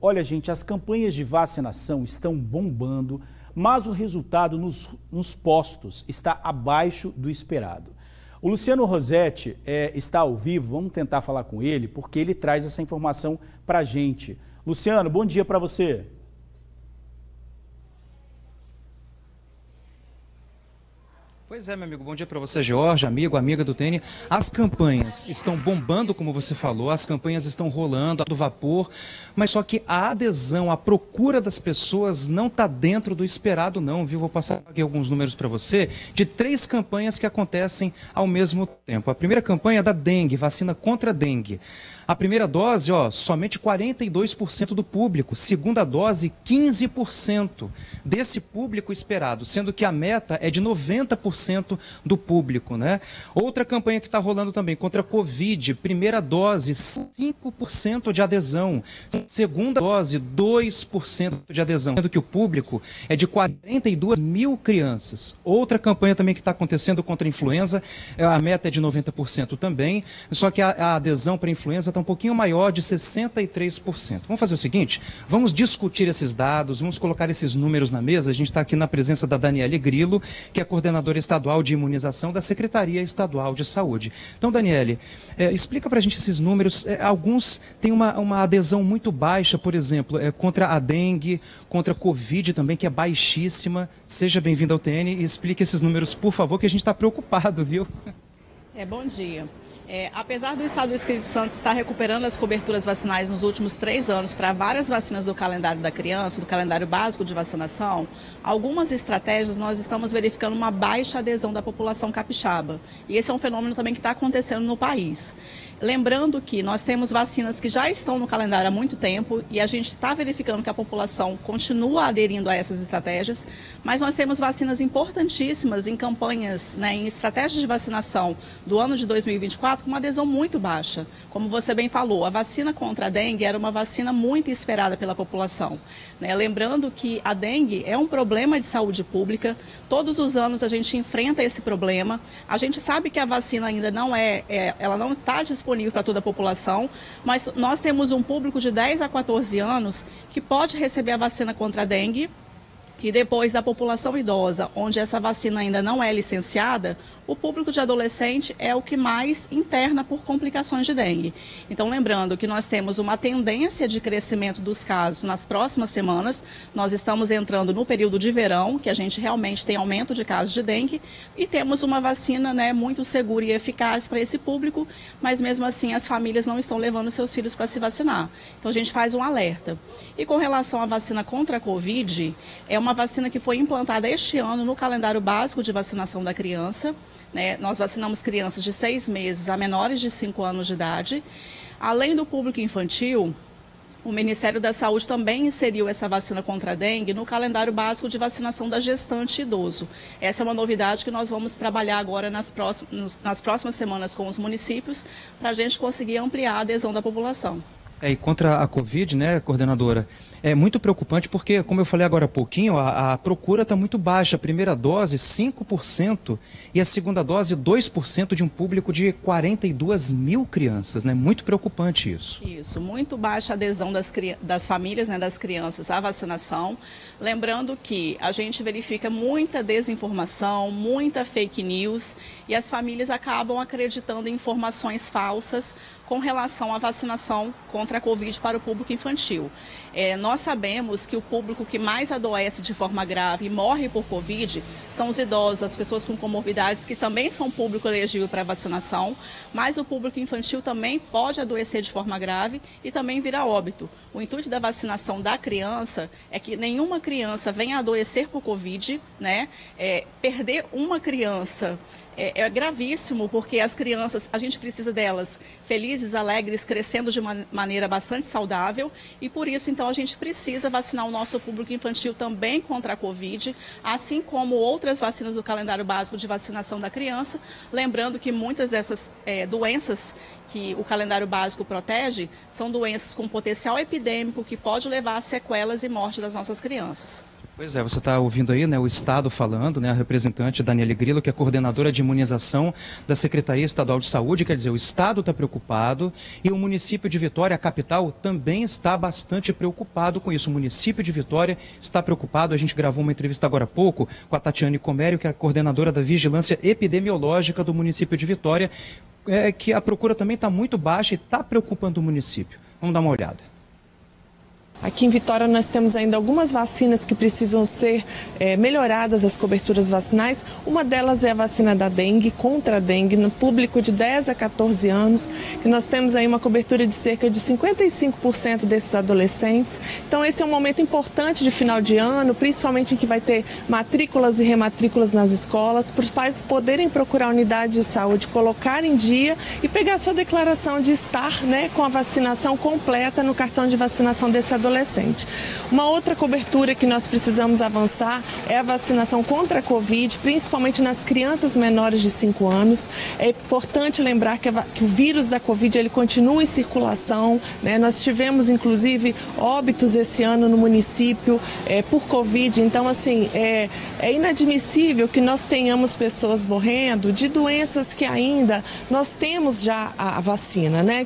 Olha, gente, as campanhas de vacinação estão bombando, mas o resultado nos postos está abaixo do esperado. O Luciano Rossetti está ao vivo, vamos tentar falar com ele, porque ele traz essa informação para a gente. Luciano, bom dia para você. Pois é, meu amigo, bom dia para você, Jorge, amigo, amiga do TN. As campanhas estão bombando, como você falou, as campanhas estão rolando, do vapor, mas só que a adesão, a procura das pessoas não está dentro do esperado não, viu? Vou passar aqui alguns números para você, de 3 campanhas que acontecem ao mesmo tempo. A primeira campanha é da dengue, vacina contra a dengue. A primeira dose, somente 42% do público. Segunda dose, 15% desse público esperado, sendo que a meta é de 90% do público, né? Outra campanha que está rolando também contra a Covid, primeira dose, 5% de adesão. Segunda dose, 2% de adesão, sendo que o público é de 42 mil crianças. Outra campanha também que está acontecendo contra a influenza, a meta é de 90% também, só que a adesão para a influenza está um pouquinho maior, de 63%. Vamos fazer o seguinte, vamos discutir esses dados, vamos colocar esses números na mesa. A gente está aqui na presença da Daniele Grillo, que é coordenadora estadual de imunização da Secretaria Estadual de Saúde. Então, Daniele, explica para a gente esses números. Alguns têm uma adesão muito baixa, por exemplo, contra a dengue, contra a Covid também, que é baixíssima. Seja bem-vindo ao TN e explique esses números, por favor, que a gente está preocupado, viu? Bom dia. Apesar do Estado do Espírito Santo estar recuperando as coberturas vacinais nos últimos 3 anos para várias vacinas do calendário da criança, do calendário básico de vacinação, algumas estratégias nós estamos verificando uma baixa adesão da população capixaba. E esse é um fenômeno também que está acontecendo no país. Lembrando que nós temos vacinas que já estão no calendário há muito tempo e a gente está verificando que a população continua aderindo a essas estratégias, mas nós temos vacinas importantíssimas em campanhas, em estratégias de vacinação do ano de 2024 com uma adesão muito baixa. Como você bem falou, a vacina contra a dengue era uma vacina muito esperada pela população. Lembrando que a dengue é um problema de saúde pública, todos os anos a gente enfrenta esse problema, a gente sabe que a vacina ainda ela não está disponível para toda a população, mas nós temos um público de 10 a 14 anos que pode receber a vacina contra a dengue. E depois da população idosa, onde essa vacina ainda não é licenciada, o público de adolescente é o que mais interna por complicações de dengue. Então, lembrando que nós temos uma tendência de crescimento dos casos nas próximas semanas. Nós estamos entrando no período de verão, que a gente realmente tem aumento de casos de dengue, e temos uma vacina muito segura e eficaz para esse público, mas mesmo assim as famílias não estão levando seus filhos para se vacinar. Então, a gente faz um alerta. E com relação à vacina contra a Covid, é uma vacina que foi implantada este ano no calendário básico de vacinação da criança. Nós vacinamos crianças de 6 meses a menores de 5 anos de idade. Além do público infantil, o Ministério da Saúde também inseriu essa vacina contra a dengue no calendário básico de vacinação da gestante e idoso. Essa é uma novidade que nós vamos trabalhar agora nas próximas semanas com os municípios para a gente conseguir ampliar a adesão da população. E contra a Covid, coordenadora, é muito preocupante porque, como eu falei agora há pouquinho, a procura está muito baixa. A primeira dose, 5%, e a segunda dose, 2% de um público de 42 mil crianças. Muito preocupante isso. Isso, muito baixa adesão das famílias, das crianças à vacinação. Lembrando que a gente verifica muita desinformação, muita fake news, e as famílias acabam acreditando em informações falsas com relação à vacinação contra a Covid para o público infantil. Nós sabemos que o público que mais adoece de forma grave e morre por Covid são os idosos, as pessoas com comorbidades, que também são público elegível para vacinação, mas o público infantil também pode adoecer de forma grave e também vir a óbito. O intuito da vacinação da criança é que nenhuma criança venha a adoecer por Covid, perder uma criança é gravíssimo, porque as crianças, a gente precisa delas felizes, alegres, crescendo de uma maneira bastante saudável, e por isso, então, a gente precisa vacinar o nosso público infantil também contra a Covid, assim como outras vacinas do calendário básico de vacinação da criança, lembrando que muitas dessas doenças que o calendário básico protege são doenças com potencial epidêmico que pode levar a sequelas e morte das nossas crianças. Pois é, você está ouvindo aí, né, o Estado falando, né, a representante Daniele Grillo, que é coordenadora de imunização da Secretaria Estadual de Saúde, quer dizer, o Estado está preocupado e o município de Vitória, a capital, também está bastante preocupado com isso. O município de Vitória está preocupado, a gente gravou uma entrevista agora há pouco com a Tatiane Comério, que é a coordenadora da Vigilância Epidemiológica do município de Vitória, que a procura também está muito baixa e está preocupando o município. Vamos dar uma olhada. Aqui em Vitória nós temos ainda algumas vacinas que precisam ser melhoradas, as coberturas vacinais. Uma delas é a vacina da dengue, contra a dengue, no público de 10 a 14 anos, que nós temos aí uma cobertura de cerca de 55% desses adolescentes. Então esse é um momento importante de final de ano, principalmente em que vai ter matrículas e rematrículas nas escolas, para os pais poderem procurar a unidade de saúde, colocar em dia e pegar a sua declaração de estar, né, com a vacinação completa no cartão de vacinação desse adolescente. Uma outra cobertura que nós precisamos avançar é a vacinação contra a Covid, principalmente nas crianças menores de 5 anos. É importante lembrar que o vírus da Covid ele continua em circulação, né? Nós tivemos, inclusive, óbitos esse ano no município por Covid. Então, assim, é inadmissível que nós tenhamos pessoas morrendo de doenças que ainda nós temos já a vacina, né?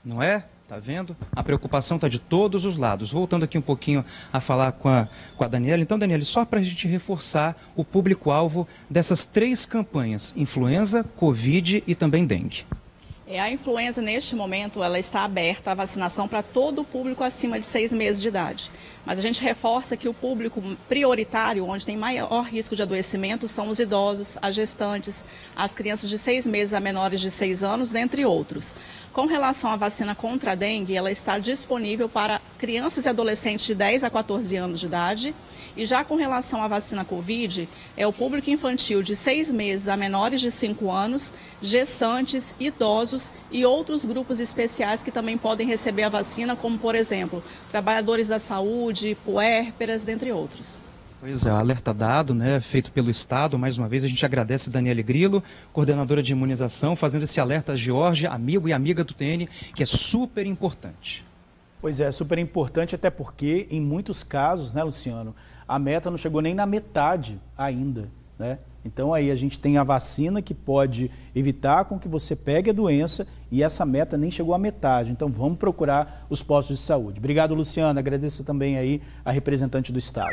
Não é? Tá vendo? A preocupação está de todos os lados. Voltando aqui um pouquinho a falar com a Daniele. Então, Daniele, só para a gente reforçar o público-alvo dessas 3 campanhas, influenza, Covid e também dengue. A influenza, neste momento, ela está aberta à vacinação para todo o público acima de 6 meses de idade. Mas a gente reforça que o público prioritário, onde tem maior risco de adoecimento, são os idosos, as gestantes, as crianças de 6 meses a menores de 6 anos, dentre outros. Com relação à vacina contra a dengue, ela está disponível para crianças e adolescentes de 10 a 14 anos de idade. E já com relação à vacina Covid, é o público infantil de 6 meses a menores de 5 anos, gestantes, idosos e outros grupos especiais que também podem receber a vacina, como, por exemplo, trabalhadores da saúde, puérperas, dentre outros. Pois é, alerta dado, né, feito pelo Estado. Mais uma vez a gente agradece Daniele Grillo, coordenadora de imunização, fazendo esse alerta a Georgia, amigo e amiga do TN, que é super importante. Pois é, super importante, até porque em muitos casos, né, Luciano, a meta não chegou nem na metade ainda, né? Então aí a gente tem a vacina que pode evitar com que você pegue a doença e essa meta nem chegou à metade. Então vamos procurar os postos de saúde. Obrigado, Luciano. Agradeço também aí a representante do Estado.